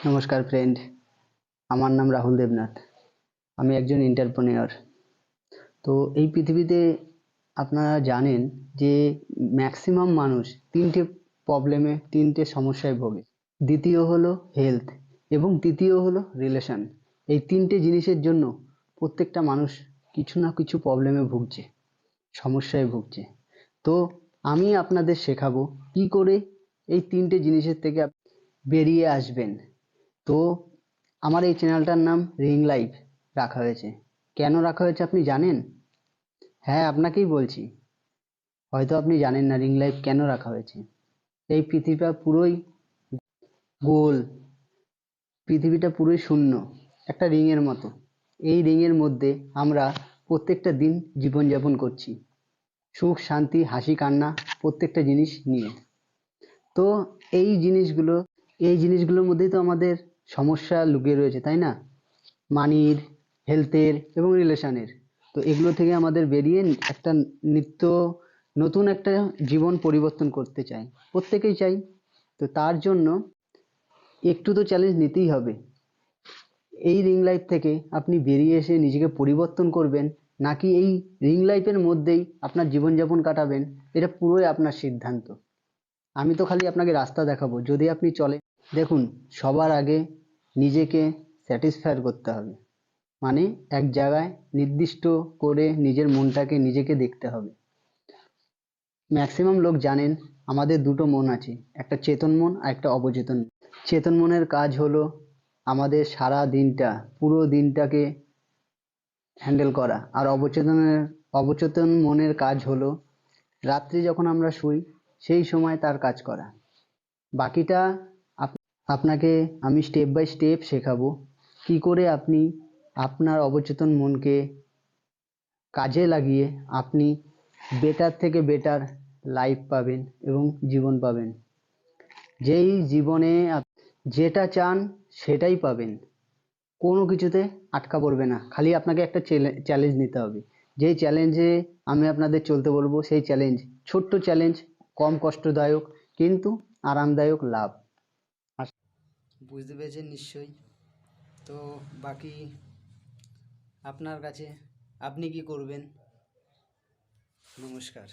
নমস্কার ফ্রেন্ড, আমার নাম রাহুল দেবনাথ। আমি একজন এন্টারপ্রেনিউর। তো এই পৃথিবীতে আপনারা জানেন যে ম্যাক্সিমাম মানুষ তিনটে সমস্যায় ভোগে। দ্বিতীয় হলো হেলথ এবং তৃতীয় হলো রিলেশন। এই তিনটে জিনিসের জন্য প্রত্যেকটা মানুষ কিছু না কিছু প্রবলেমে ভুগছে, সমস্যায় ভুগছে। তো আমি আপনাদের শেখাবো কি করে এই তিনটে জিনিসের থেকে বেরিয়ে আসবেন। তো আমার এই চ্যানেলটার নাম রিং লাইফ রাখা হয়েছে। কেন রাখা হয়েছে আপনি জানেন? হ্যাঁ, আপনাকেই বলছি। হয়তো আপনি জানেন না রিং লাইফ কেন রাখা হয়েছে। এই পৃথিবীটা পুরোই গোল, পৃথিবীটা পুরোই শূন্য, একটা রিং এর মতো। এই রিং এর মধ্যে আমরা প্রত্যেকটা দিন জীবনযাপন করছি, সুখ শান্তি হাসি কান্না প্রত্যেকটা জিনিস নিয়ে। তো এই জিনিসগুলো এই জিনিসগুলোর মধ্যেই তো আমাদের সমস্যা লুকিয়ে রয়েছে, তাই না? মানির, হেলথের এবং রিলেশনের। তো এগুলো থেকে আমাদের বেরিয়ে একটা নিত্য নতুন একটা জীবন পরিবর্তন করতে চাই, প্রত্যেকেই চাই। তো তার জন্য একটু তো চ্যালেঞ্জ নিতেই হবে। এই রিং লাইফ থেকে আপনি বেরিয়ে এসে নিজেকে পরিবর্তন করবেন, নাকি এই রিং লাইফের মধ্যেই আপনার জীবনযাপন কাটাবেন, এটা পুরোই আপনার সিদ্ধান্ত। আমি তো খালি আপনাকে রাস্তা দেখাবো, যদি আপনি চলেন। দেখুন, সবার আগে নিজেকে স্যাটিসফাই করতে হবে। মানে এক জায়গায় নির্দিষ্ট করে নিজের মনটাকে নিজেকে দেখতে হবে। ম্যাক্সিমাম লোক জানেন আমাদের দুটো মন আছে, একটা চেতন মন আর একটা অবচেতন মন। চেতন মনের কাজ হলো আমাদের সারা দিনটা, পুরো দিনটাকে হ্যান্ডেল করা। আর অবচেতন মনের কাজ হলো রাত্রি যখন আমরা শুই সেই সময় তার কাজ করা। বাকিটা আপনাকে আমি স্টেপ বাই স্টেপ শেখাবো কি করে আপনি আপনার অবচেতন মনকে কাজে লাগিয়ে আপনি বেটার থেকে বেটার লাইফ পাবেন এবং জীবন পাবেন। যেই জীবনে যেটা চান সেটাই পাবেন, কোনো কিছুতে আটকা পড়বে না। খালি আপনাকে একটা চ্যালেঞ্জ নিতে হবে। যেই চ্যালেঞ্জে আমি আপনাদের চলতে বলবো, সেই চ্যালেঞ্জ ছোট্ট চ্যালেঞ্জ, কম কষ্টদায়ক কিন্তু আরামদায়ক লাভ। বুঝতে পেরেছেন নিশ্চয়ই? তো বাকি আপনার কাছে, আপনি কি করবেন? নমস্কার।